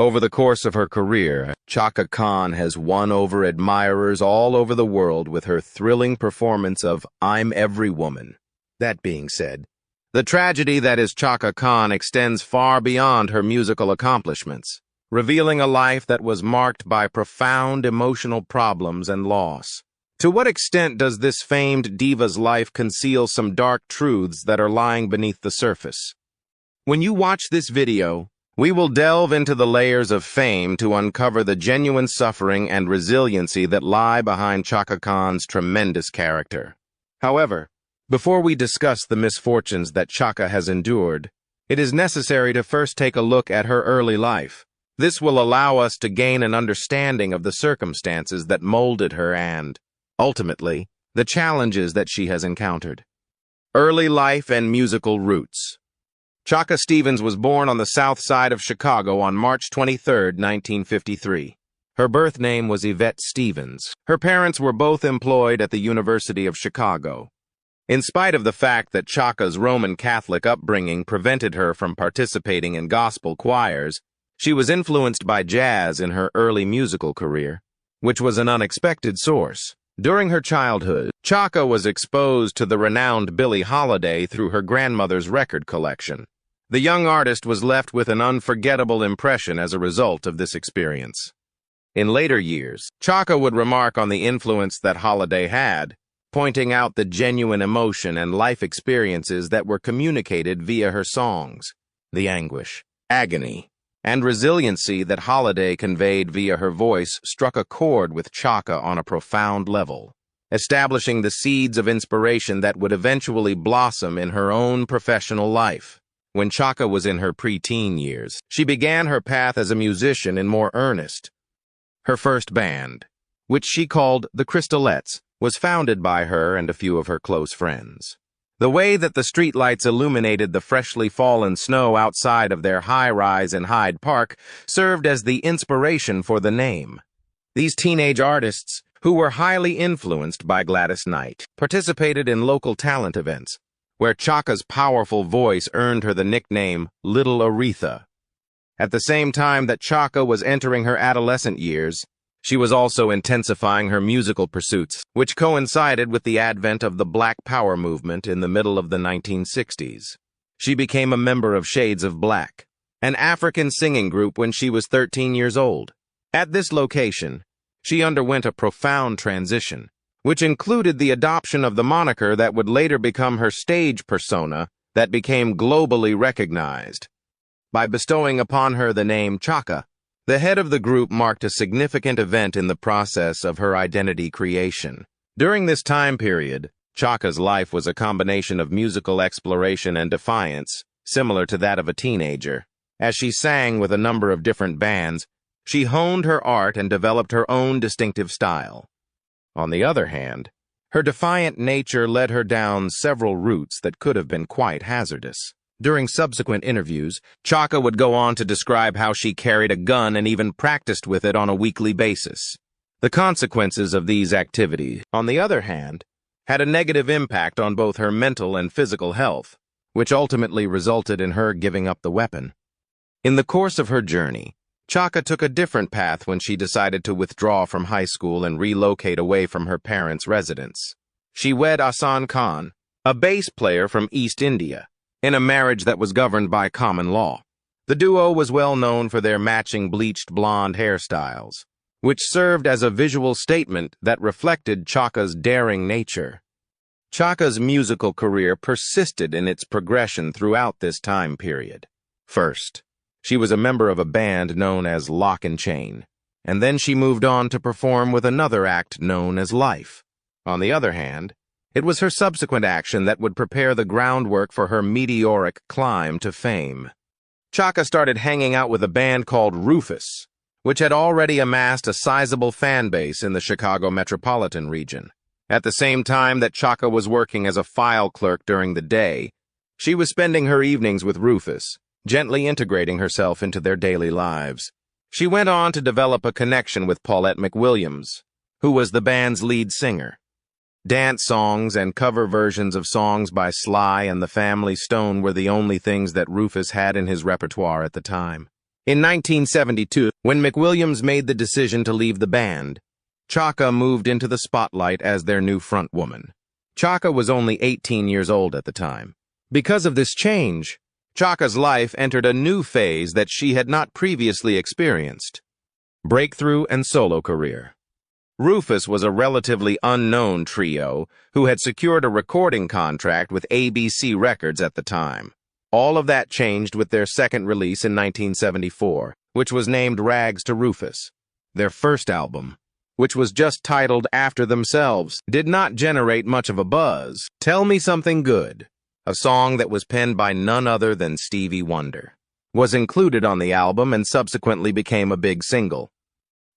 Over the course of her career, Chaka Khan has won over admirers all over the world with her thrilling performance of I'm Every Woman. That being said, the tragedy that is Chaka Khan extends far beyond her musical accomplishments, revealing a life that was marked by profound emotional problems and loss. To what extent does this famed diva's life conceal some dark truths that are lying beneath the surface? When you watch this video, we will delve into the layers of fame to uncover the genuine suffering and resiliency that lie behind Chaka Khan's tremendous character. However, before we discuss the misfortunes that Chaka has endured, it is necessary to first take a look at her early life. This will allow us to gain an understanding of the circumstances that molded her and, ultimately, the challenges that she has encountered. Early life and musical roots. Chaka Stevens was born on the south side of Chicago on March 23, 1953. Her birth name was Yvette Stevens. Her parents were both employed at the University of Chicago. In spite of the fact that Chaka's Roman Catholic upbringing prevented her from participating in gospel choirs, she was influenced by jazz in her early musical career, which was an unexpected source. During her childhood, Chaka was exposed to the renowned Billie Holiday through her grandmother's record collection. The young artist was left with an unforgettable impression as a result of this experience. In later years, Chaka would remark on the influence that Holiday had, pointing out the genuine emotion and life experiences that were communicated via her songs, the anguish, agony, and resiliency that Holiday conveyed via her voice struck a chord with Chaka on a profound level, establishing the seeds of inspiration that would eventually blossom in her own professional life. When Chaka was in her pre-teen years, she began her path as a musician in more earnest. Her first band, which she called the Crystalettes, was founded by her and a few of her close friends. The way that the streetlights illuminated the freshly fallen snow outside of their high-rise in Hyde Park served as the inspiration for the name. These teenage artists, who were highly influenced by Gladys Knight, participated in local talent events, where Chaka's powerful voice earned her the nickname Little Aretha. At the same time that Chaka was entering her adolescent years, she was also intensifying her musical pursuits, which coincided with the advent of the Black Power movement in the middle of the 1960s. She became a member of Shades of Black, an African singing group, when she was 13 years old. At this location, she underwent a profound transition, which included the adoption of the moniker that would later become her stage persona that became globally recognized. By bestowing upon her the name Chaka, the head of the group marked a significant event in the process of her identity creation. During this time period, Chaka's life was a combination of musical exploration and defiance, similar to that of a teenager. As she sang with a number of different bands, she honed her art and developed her own distinctive style. On the other hand, her defiant nature led her down several routes that could have been quite hazardous. During subsequent interviews, Chaka would go on to describe how she carried a gun and even practiced with it on a weekly basis. The consequences of these activities, on the other hand, had a negative impact on both her mental and physical health, which ultimately resulted in her giving up the weapon. In the course of her journey, Chaka took a different path when she decided to withdraw from high school and relocate away from her parents' residence. She wed Ahsan Khan, a bass player from East India, in a marriage that was governed by common law. The duo was well known for their matching bleached blonde hairstyles, which served as a visual statement that reflected Chaka's daring nature. Chaka's musical career persisted in its progression throughout this time period. First, she was a member of a band known as Lock and Chain, and then she moved on to perform with another act known as Life. On the other hand, it was her subsequent action that would prepare the groundwork for her meteoric climb to fame. Chaka started hanging out with a band called Rufus, which had already amassed a sizable fan base in the Chicago metropolitan region. At the same time that Chaka was working as a file clerk during the day, she was spending her evenings with Rufus, gently integrating herself into their daily lives. She went on to develop a connection with Paulette McWilliams, who was the band's lead singer. Dance songs and cover versions of songs by Sly and the Family Stone were the only things that Rufus had in his repertoire at the time. In 1972, when McWilliams made the decision to leave the band, Chaka moved into the spotlight as their new frontwoman. Chaka was only 18 years old at the time. Because of this change, Chaka's life entered a new phase that she had not previously experienced. Breakthrough and solo career. Rufus was a relatively unknown trio who had secured a recording contract with ABC Records at the time. All of that changed with their second release in 1974, which was named Rags to Rufus. Their first album, which was just titled after themselves, did not generate much of a buzz. Tell Me Something Good, a song that was penned by none other than Stevie Wonder, was included on the album and subsequently became a big single.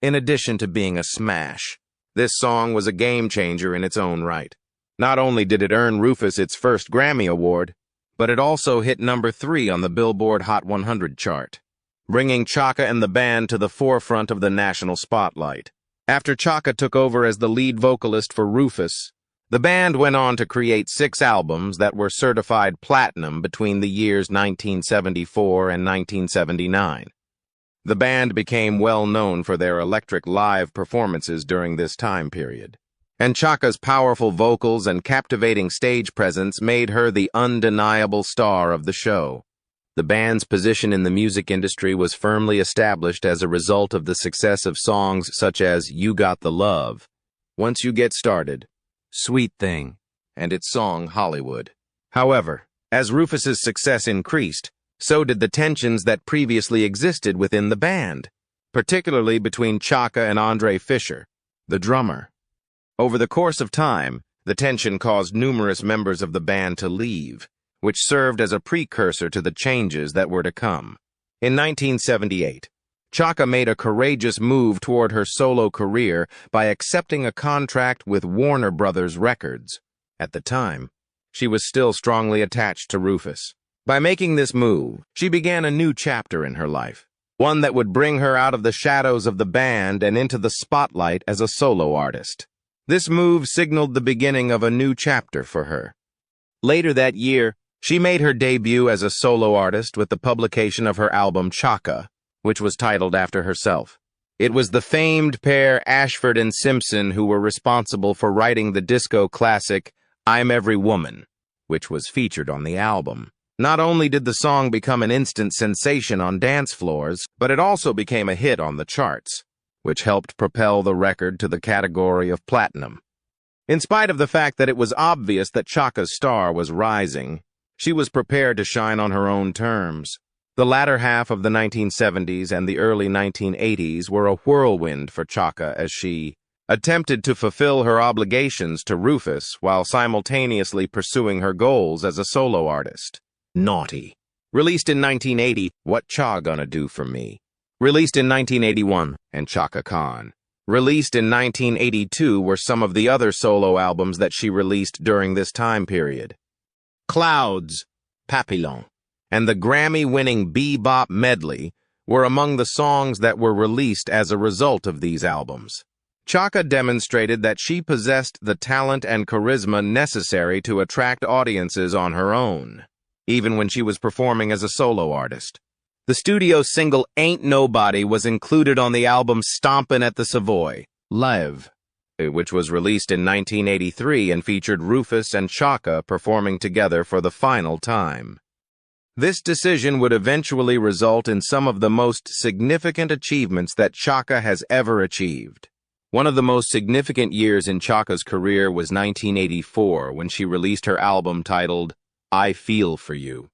In addition to being a smash, this song was a game-changer in its own right. Not only did it earn Rufus its first Grammy Award, but it also hit number 3 on the Billboard Hot 100 chart, bringing Chaka and the band to the forefront of the national spotlight. After Chaka took over as the lead vocalist for Rufus, the band went on to create 6 albums that were certified platinum between the years 1974 and 1979. The band became well known for their electric live performances during this time period, and Chaka's powerful vocals and captivating stage presence made her the undeniable star of the show. The band's position in the music industry was firmly established as a result of the success of songs such as You Got the Love, Once You Get Started, Sweet Thing, and its song Hollywood. However, as Rufus's success increased, so did the tensions that previously existed within the band, particularly between Chaka and Andre Fisher, the drummer. Over the course of time, the tension caused numerous members of the band to leave, which served as a precursor to the changes that were to come. In 1978, Chaka made a courageous move toward her solo career by accepting a contract with Warner Brothers Records. At the time, she was still strongly attached to Rufus. By making this move, she began a new chapter in her life, one that would bring her out of the shadows of the band and into the spotlight as a solo artist. This move signaled the beginning of a new chapter for her. Later that year, she made her debut as a solo artist with the publication of her album Chaka, which was titled after herself. It was the famed pair Ashford and Simpson who were responsible for writing the disco classic I'm Every Woman, which was featured on the album. Not only did the song become an instant sensation on dance floors, but it also became a hit on the charts, which helped propel the record to the category of platinum. In spite of the fact that it was obvious that Chaka's star was rising, she was prepared to shine on her own terms. The latter half of the 1970s and the early 1980s were a whirlwind for Chaka as she attempted to fulfill her obligations to Rufus while simultaneously pursuing her goals as a solo artist. Naughty. Released in 1980, What Cha Gonna Do For Me. Released in 1981, and Chaka Khan. Released in 1982 were some of the other solo albums that she released during this time period. Clouds, Papillon, and the Grammy-winning Bebop medley were among the songs that were released as a result of these albums. Chaka demonstrated that she possessed the talent and charisma necessary to attract audiences on her own, even when she was performing as a solo artist. The studio single Ain't Nobody was included on the album Stompin' at the Savoy, Live, which was released in 1983 and featured Rufus and Chaka performing together for the final time. This decision would eventually result in some of the most significant achievements that Chaka has ever achieved. One of the most significant years in Chaka's career was 1984 when she released her album titled I Feel For You.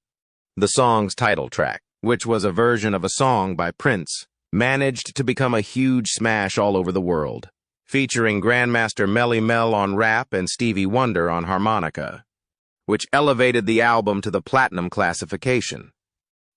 The song's title track, which was a version of a song by Prince, managed to become a huge smash all over the world, featuring Grandmaster Melly Mel on rap and Stevie Wonder on harmonica, which elevated the album to the platinum classification.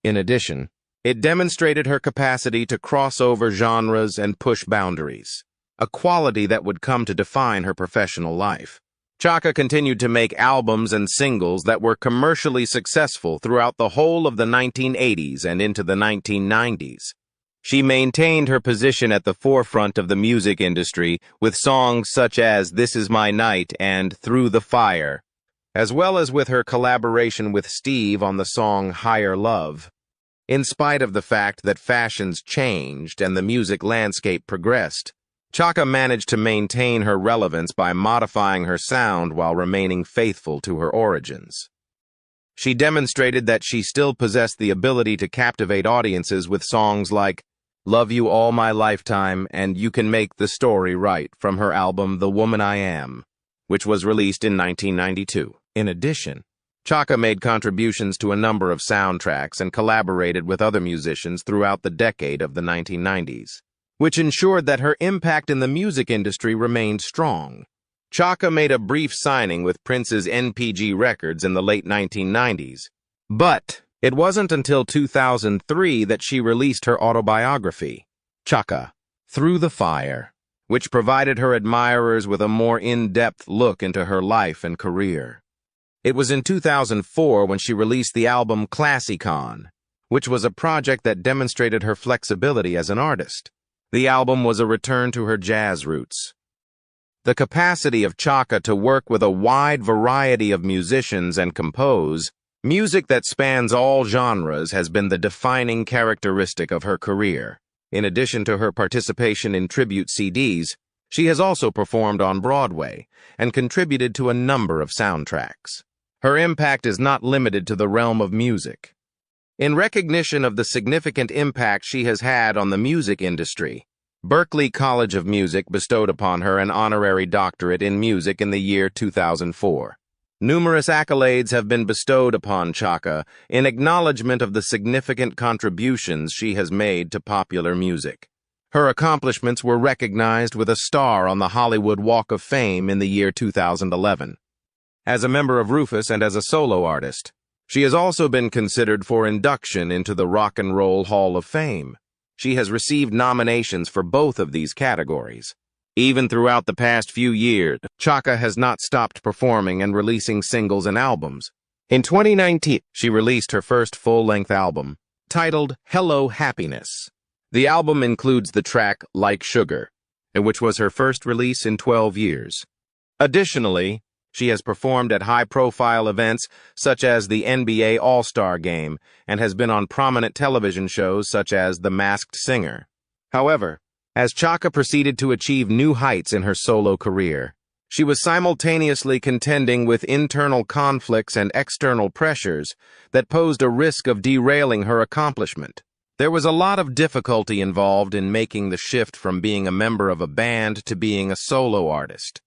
In addition, it demonstrated her capacity to cross over genres and push boundaries, a quality that would come to define her professional life. Chaka continued to make albums and singles that were commercially successful throughout the whole of the 1980s and into the 1990s. She maintained her position at the forefront of the music industry with songs such as This Is My Night and Through the Fire, as well as with her collaboration with Steve on the song Higher Love. In spite of the fact that fashions changed and the music landscape progressed, Chaka managed to maintain her relevance by modifying her sound while remaining faithful to her origins. She demonstrated that she still possessed the ability to captivate audiences with songs like Love You All My Lifetime and You Can Make the Story Right from her album The Woman I Am, which was released in 1992. In addition, Chaka made contributions to a number of soundtracks and collaborated with other musicians throughout the decade of the 1990s, which ensured that her impact in the music industry remained strong. Chaka made a brief signing with Prince's NPG Records in the late 1990s, but it wasn't until 2003 that she released her autobiography, Chaka, Through the Fire, which provided her admirers with a more in-depth look into her life and career. It was in 2004 when she released the album Chaka Khan, which was a project that demonstrated her flexibility as an artist. The album was a return to her jazz roots. The capacity of Chaka to work with a wide variety of musicians and compose music that spans all genres has been the defining characteristic of her career. In addition to her participation in tribute CDs, she has also performed on Broadway and contributed to a number of soundtracks. Her impact is not limited to the realm of music. In recognition of the significant impact she has had on the music industry, Berklee College of Music bestowed upon her an honorary doctorate in music in the year 2004. Numerous accolades have been bestowed upon Chaka in acknowledgement of the significant contributions she has made to popular music. Her accomplishments were recognized with a star on the Hollywood Walk of Fame in the year 2011. As a member of Rufus and as a solo artist, she has also been considered for induction into the Rock and Roll Hall of Fame. She has received nominations for both of these categories. Even throughout the past few years, Chaka has not stopped performing and releasing singles and albums. In 2019, she released her first full-length album, titled Hello Happiness. The album includes the track Like Sugar, which was her first release in 12 years. Additionally, she has performed at high-profile events such as the NBA All-Star Game and has been on prominent television shows such as The Masked Singer. However, as Chaka proceeded to achieve new heights in her solo career, she was simultaneously contending with internal conflicts and external pressures that posed a risk of derailing her accomplishment. There was a lot of difficulty involved in making the shift from being a member of a band to being a solo artist.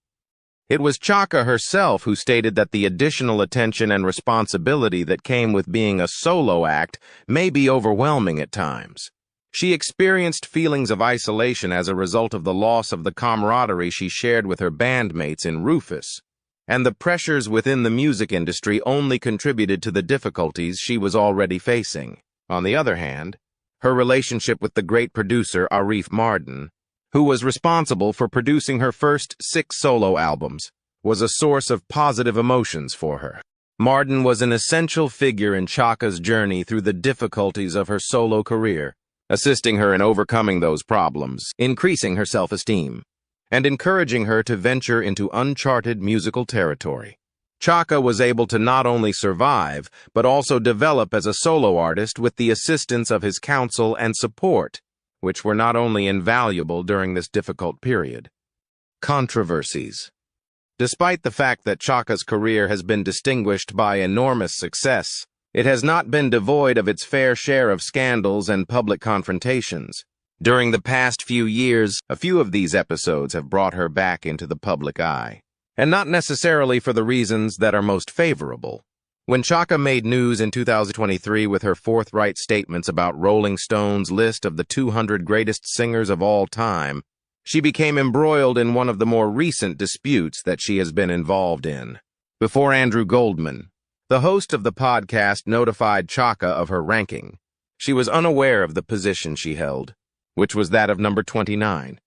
It was Chaka herself who stated that the additional attention and responsibility that came with being a solo act may be overwhelming at times. She experienced feelings of isolation as a result of the loss of the camaraderie she shared with her bandmates in Rufus, and the pressures within the music industry only contributed to the difficulties she was already facing. On the other hand, her relationship with the great producer Arif Mardin, who was responsible for producing her first 6 solo albums, was a source of positive emotions for her. Mardin was an essential figure in Chaka's journey through the difficulties of her solo career, assisting her in overcoming those problems, increasing her self-esteem, and encouraging her to venture into uncharted musical territory. Chaka was able to not only survive, but also develop as a solo artist with the assistance of his counsel and support, which were not only invaluable during this difficult period. Controversies. Despite the fact that Chaka's career has been distinguished by enormous success, it has not been devoid of its fair share of scandals and public confrontations. During the past few years, a few of these episodes have brought her back into the public eye, and not necessarily for the reasons that are most favorable. When Chaka made news in 2023 with her forthright statements about Rolling Stone's list of the 200 greatest singers of all time, she became embroiled in one of the more recent disputes that she has been involved in. Before Andrew Goldman, the host of the podcast, notified Chaka of her ranking, she was unaware of the position she held, which was that of number 29.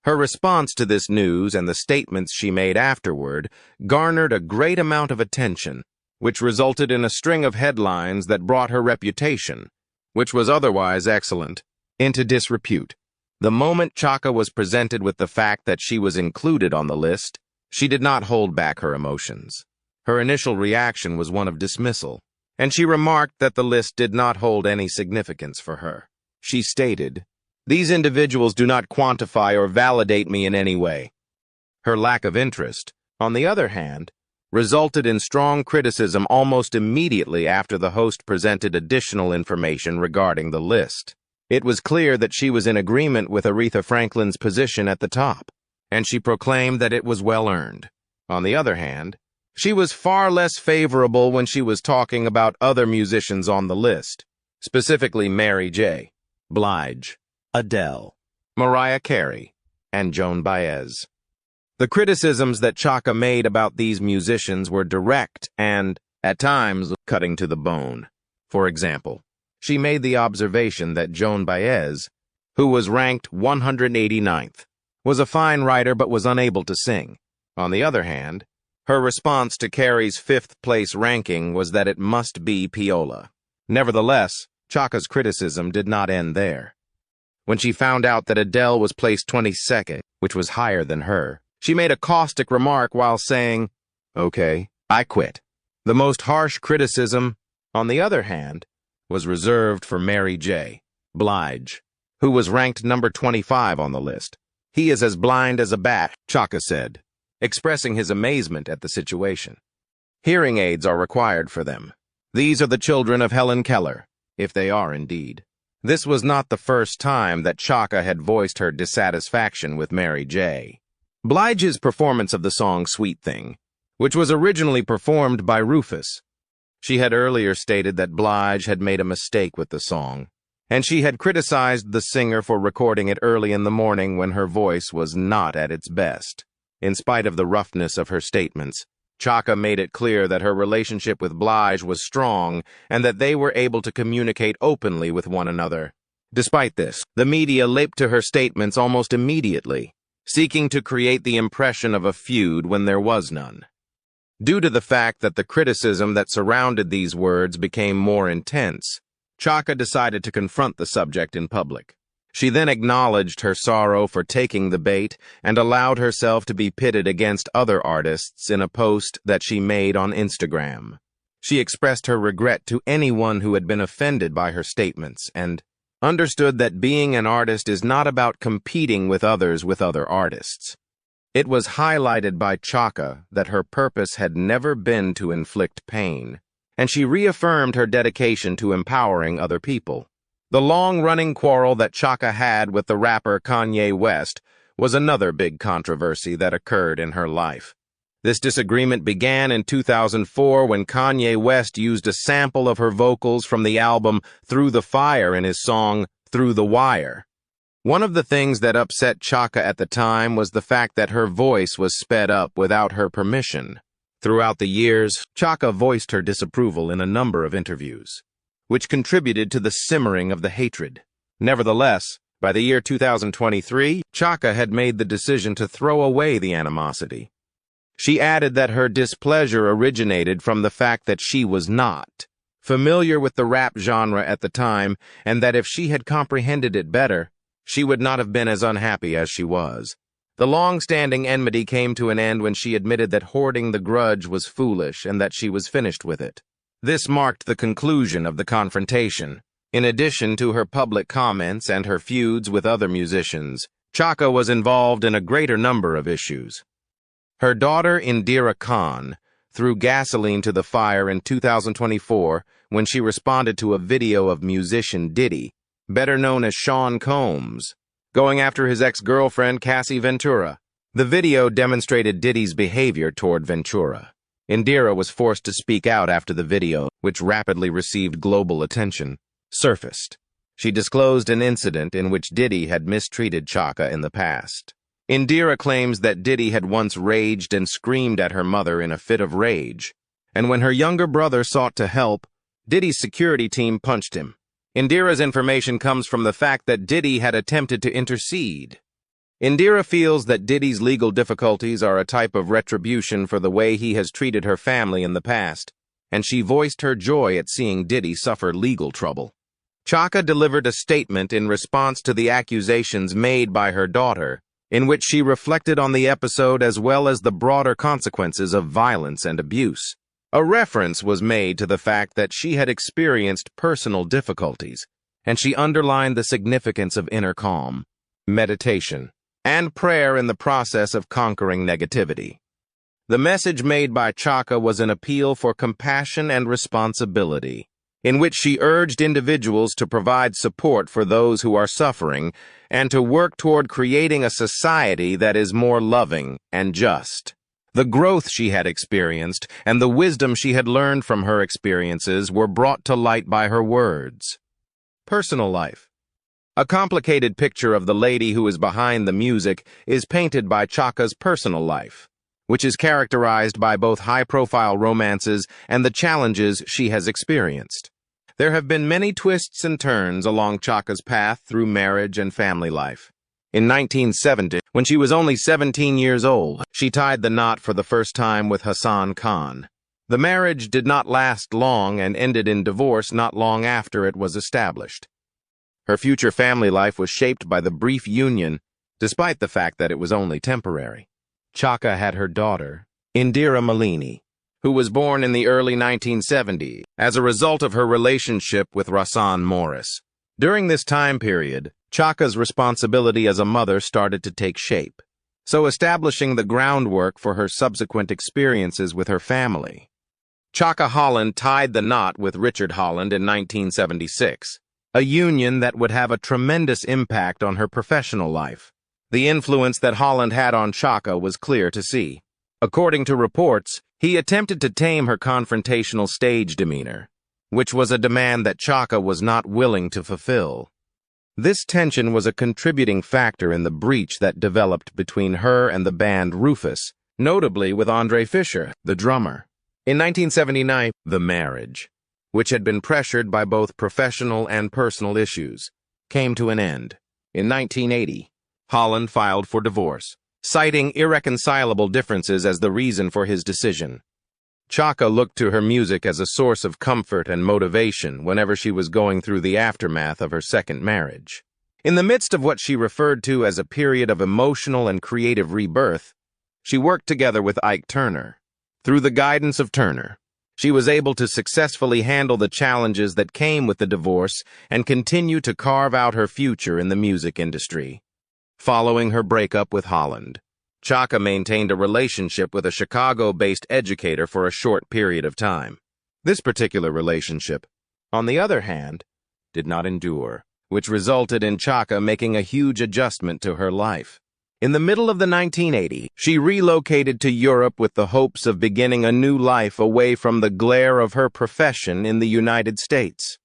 Her response to this news and the statements she made afterward garnered a great amount of attention, which resulted in a string of headlines that brought her reputation, which was otherwise excellent, into disrepute. The moment Chaka was presented with the fact that she was included on the list, she did not hold back her emotions. Her initial reaction was one of dismissal, and she remarked that the list did not hold any significance for her. She stated, "These individuals do not quantify or validate me in any way." Her lack of interest, on the other hand, resulted in strong criticism almost immediately after the host presented additional information regarding the list. It was clear that she was in agreement with Aretha Franklin's position at the top, and she proclaimed that it was well earned. On the other hand, she was far less favorable when she was talking about other musicians on the list, specifically Mary J. Blige, Adele, Mariah Carey, and Joan Baez. The criticisms that Chaka made about these musicians were direct and, at times, cutting to the bone. For example, she made the observation that Joan Baez, who was ranked 189th, was a fine writer but was unable to sing. On the other hand, her response to Carey's fifth-place ranking was that it must be Piola. Nevertheless, Chaka's criticism did not end there. When she found out that Adele was placed 22nd, which was higher than her, she made a caustic remark while saying, "Okay, I quit." The most harsh criticism, on the other hand, was reserved for Mary J. Blige, who was ranked number 25 on the list. "He is as blind as a bat," Chaka said, expressing his amazement at the situation. "Hearing aids are required for them. These are the children of Helen Keller, if they are indeed." This was not the first time that Chaka had voiced her dissatisfaction with Mary J. Blige's performance of the song Sweet Thing, which was originally performed by Rufus. She had earlier stated that Blige had made a mistake with the song, and she had criticized the singer for recording it early in the morning when her voice was not at its best. In spite of the roughness of her statements, Chaka made it clear that her relationship with Blige was strong and that they were able to communicate openly with one another. Despite this, the media leapt to her statements almost immediately, seeking to create the impression of a feud when there was none. Due to the fact that the criticism that surrounded these words became more intense, Chaka decided to confront the subject in public. She then acknowledged her sorrow for taking the bait and allowed herself to be pitted against other artists in a post that she made on Instagram. She expressed her regret to anyone who had been offended by her statements and understood that being an artist is not about competing with other artists. It was highlighted by Chaka that her purpose had never been to inflict pain, and she reaffirmed her dedication to empowering other people. The long-running quarrel that Chaka had with the rapper Kanye West was another big controversy that occurred in her life. This disagreement began in 2004 when Kanye West used a sample of her vocals from the album Through the Fire in his song Through the Wire. One of the things that upset Chaka at the time was the fact that her voice was sped up without her permission. Throughout the years, Chaka voiced her disapproval in a number of interviews, which contributed to the simmering of the hatred. Nevertheless, by the year 2023, Chaka had made the decision to throw away the animosity. She added that her displeasure originated from the fact that she was not familiar with the rap genre at the time, and that if she had comprehended it better, she would not have been as unhappy as she was. The long-standing enmity came to an end when she admitted that hoarding the grudge was foolish and that she was finished with it. This marked the conclusion of the confrontation. In addition to her public comments and her feuds with other musicians, Chaka was involved in a greater number of issues. Her daughter, Chaka Khan, threw gasoline to the fire in 2024 when she responded to a video of musician Diddy, better known as Sean Combs, going after his ex-girlfriend Cassie Ventura. The video demonstrated Diddy's behavior toward Ventura. Indira was forced to speak out after the video, which rapidly received global attention, surfaced. She disclosed an incident in which Diddy had mistreated Chaka in the past. Indira claims that Diddy had once raged and screamed at her mother in a fit of rage, and when her younger brother sought to help, Diddy's security team punched him. Indira's information comes from the fact that Diddy had attempted to intercede. Indira feels that Diddy's legal difficulties are a type of retribution for the way he has treated her family in the past, and she voiced her joy at seeing Diddy suffer legal trouble. Chaka delivered a statement in response to the accusations made by her daughter, in which she reflected on the episode as well as the broader consequences of violence and abuse. A reference was made to the fact that she had experienced personal difficulties, and she underlined the significance of inner calm, meditation, and prayer in the process of conquering negativity. The message made by Chaka was an appeal for compassion and responsibility, in which she urged individuals to provide support for those who are suffering and to work toward creating a society that is more loving and just. The growth she had experienced and the wisdom she had learned from her experiences were brought to light by her words. Personal life. A complicated picture of the lady who is behind the music is painted by Chaka's personal life, which is characterized by both high-profile romances and the challenges she has experienced. There have been many twists and turns along Chaka's path through marriage and family life. In 1970, when she was only 17 years old, she tied the knot for the first time with Chaka Khan. The marriage did not last long and ended in divorce not long after it was established. Her future family life was shaped by the brief union, despite the fact that it was only temporary. Chaka had her daughter, Indira Malini, who was born in the early 1970s as a result of her relationship with Rasan Morris. During this time period, Chaka's responsibility as a mother started to take shape, so establishing the groundwork for her subsequent experiences with her family. Chaka Holland tied the knot with Richard Holland in 1976, a union that would have a tremendous impact on her professional life. The influence that Holland had on Chaka was clear to see. According to reports, he attempted to tame her confrontational stage demeanor, which was a demand that Chaka was not willing to fulfill. This tension was a contributing factor in the breach that developed between her and the band Rufus, notably with Andre Fischer, the drummer. In 1979, the marriage, which had been pressured by both professional and personal issues, came to an end. In 1980, Holland filed for divorce, citing irreconcilable differences as the reason for his decision. Chaka looked to her music as a source of comfort and motivation whenever she was going through the aftermath of her second marriage. In the midst of what she referred to as a period of emotional and creative rebirth, she worked together with Ike Turner. Through the guidance of Turner, she was able to successfully handle the challenges that came with the divorce and continue to carve out her future in the music industry. Following her breakup with Holland, Chaka maintained a relationship with a Chicago-based educator for a short period of time. This particular relationship, on the other hand, did not endure, which resulted in Chaka making a huge adjustment to her life. In the middle of the 1980s, she relocated to Europe with the hopes of beginning a new life away from the glare of her profession in the United States.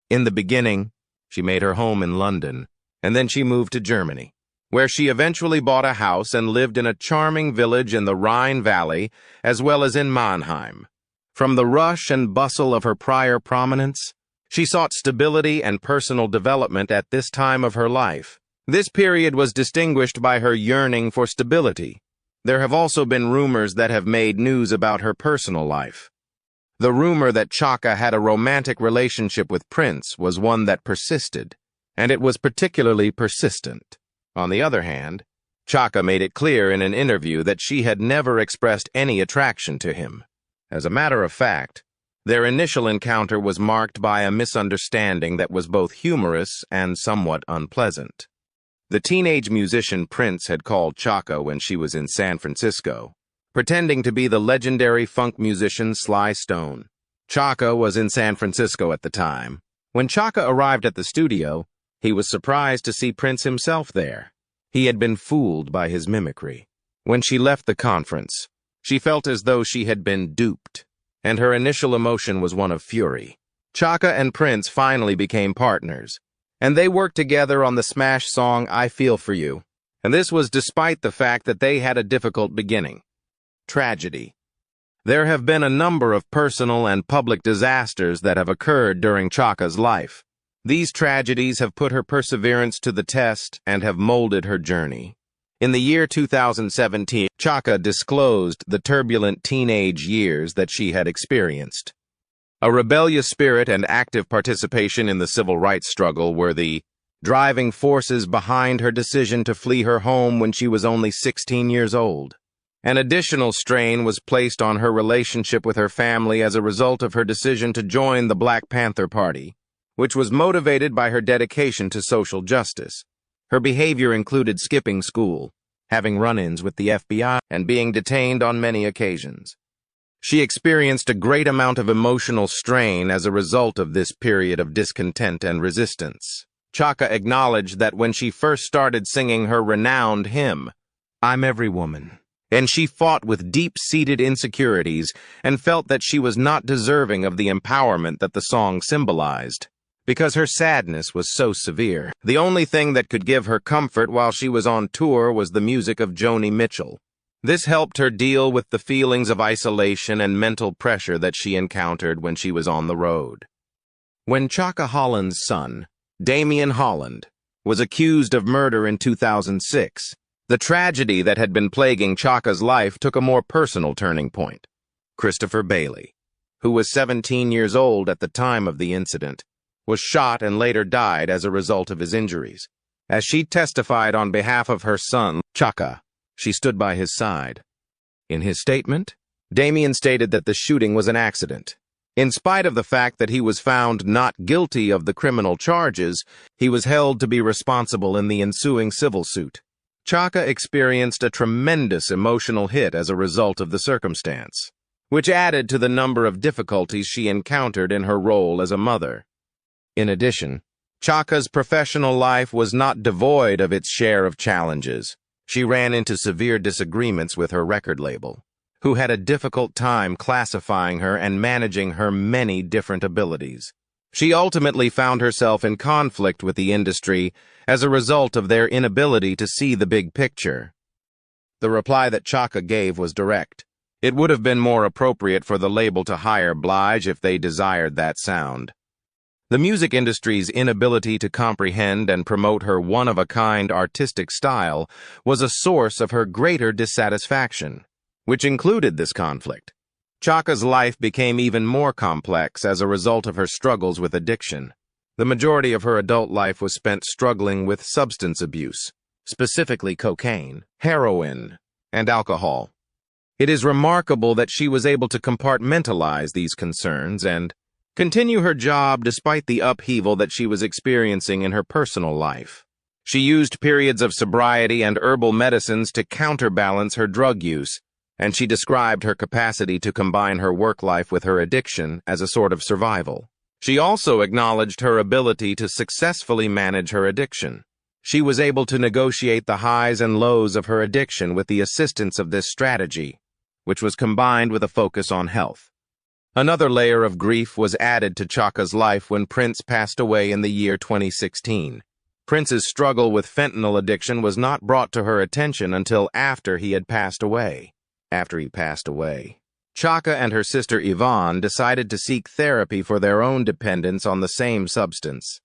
In the beginning, she made her home in London, and then she moved to Germany, where she eventually bought a house and lived in a charming village in the Rhine Valley, as well as in Mannheim. From the rush and bustle of her prior prominence, she sought stability and personal development at this time of her life. This period was distinguished by her yearning for stability. There have also been rumors that have made news about her personal life. The rumor that Chaka had a romantic relationship with Prince was one that persisted, and it was particularly persistent. On the other hand, Chaka made it clear in an interview that she had never expressed any attraction to him. As a matter of fact, their initial encounter was marked by a misunderstanding that was both humorous and somewhat unpleasant. The teenage musician Prince had called Chaka when she was in San Francisco, pretending to be the legendary funk musician Sly Stone. Chaka was in San Francisco at the time. When Chaka arrived at the studio, he was surprised to see Prince himself there. He had been fooled by his mimicry. When she left the conference, she felt as though she had been duped, and her initial emotion was one of fury. Chaka and Prince finally became partners, and they worked together on the smash song I Feel For You, and this was despite the fact that they had a difficult beginning. Tragedy. There have been a number of personal and public disasters that have occurred during Chaka's life. These tragedies have put her perseverance to the test and have molded her journey. In the year 2017, Chaka disclosed the turbulent teenage years that she had experienced. A rebellious spirit and active participation in the civil rights struggle were the driving forces behind her decision to flee her home when she was only 16 years old. An additional strain was placed on her relationship with her family as a result of her decision to join the Black Panther Party, which was motivated by her dedication to social justice. Her behavior included skipping school, having run-ins with the FBI, and being detained on many occasions. She experienced a great amount of emotional strain as a result of this period of discontent and resistance. Chaka acknowledged that when she first started singing her renowned hymn, "I'm Every Woman," and she fought with deep-seated insecurities and felt that she was not deserving of the empowerment that the song symbolized. Because her sadness was so severe, the only thing that could give her comfort while she was on tour was the music of Joni Mitchell. This helped her deal with the feelings of isolation and mental pressure that she encountered when she was on the road. When Chaka Holland's son, Damian Holland, was accused of murder in 2006, the tragedy that had been plaguing Chaka's life took a more personal turning point. Christopher Bailey, who was 17 years old at the time of the incident, was shot and later died as a result of his injuries. As she testified on behalf of her son, Chaka, she stood by his side. In his statement, Damian stated that the shooting was an accident. In spite of the fact that he was found not guilty of the criminal charges, he was held to be responsible in the ensuing civil suit. Chaka experienced a tremendous emotional hit as a result of the circumstance, which added to the number of difficulties she encountered in her role as a mother. In addition, Chaka's professional life was not devoid of its share of challenges. She ran into severe disagreements with her record label, who had a difficult time classifying her and managing her many different abilities. She ultimately found herself in conflict with the industry as a result of their inability to see the big picture. The reply that Chaka gave was direct. It would have been more appropriate for the label to hire Blige if they desired that sound. The music industry's inability to comprehend and promote her one-of-a-kind artistic style was a source of her greater dissatisfaction, which included this conflict. Chaka's life became even more complex as a result of her struggles with addiction. The majority of her adult life was spent struggling with substance abuse, specifically cocaine, heroin, and alcohol. It is remarkable that she was able to compartmentalize these concerns and continue her job despite the upheaval that she was experiencing in her personal life. She used periods of sobriety and herbal medicines to counterbalance her drug use, and she described her capacity to combine her work life with her addiction as a sort of survival. She also acknowledged her ability to successfully manage her addiction. She was able to negotiate the highs and lows of her addiction with the assistance of this strategy, which was combined with a focus on health. Another layer of grief was added to Chaka's life when Prince passed away in the year 2016. Prince's struggle with fentanyl addiction was not brought to her attention until after he passed away. Chaka and her sister Yvonne decided to seek therapy for their own dependence on the same substance.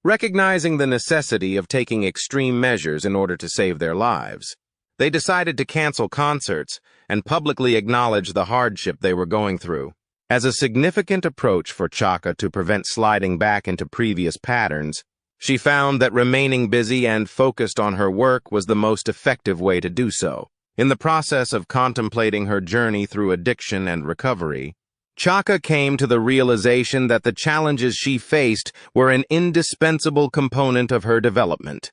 Recognizing the necessity of taking extreme measures in order to save their lives, they decided to cancel concerts and publicly acknowledge the hardship they were going through. As a significant approach for Chaka to prevent sliding back into previous patterns, she found that remaining busy and focused on her work was the most effective way to do so. In the process of contemplating her journey through addiction and recovery, Chaka came to the realization that the challenges she faced were an indispensable component of her development.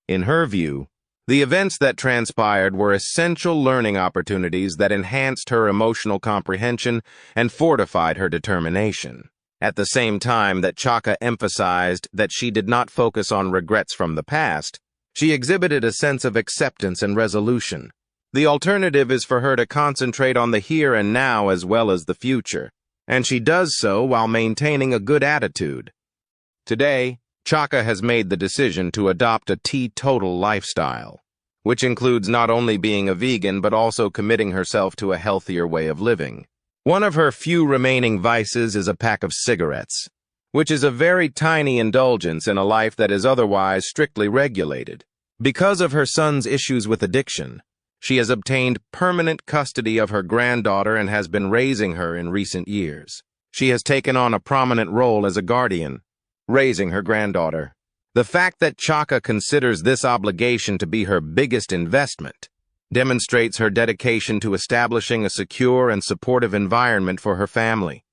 In her view, the events that transpired were essential learning opportunities that enhanced her emotional comprehension and fortified her determination. At the same time that Chaka emphasized that she did not focus on regrets from the past, she exhibited a sense of acceptance and resolution. The alternative is for her to concentrate on the here and now as well as the future, and she does so while maintaining a good attitude. Today, Chaka has made the decision to adopt a teetotal lifestyle, which includes not only being a vegan but also committing herself to a healthier way of living. One of her few remaining vices is a pack of cigarettes, which is a very tiny indulgence in a life that is otherwise strictly regulated. Because of her son's issues with addiction, she has obtained permanent custody of her granddaughter and has been raising her in recent years. She has taken on a prominent role as a guardian, raising her granddaughter. The fact that Chaka considers this obligation to be her biggest investment demonstrates her dedication to establishing a secure and supportive environment for her family.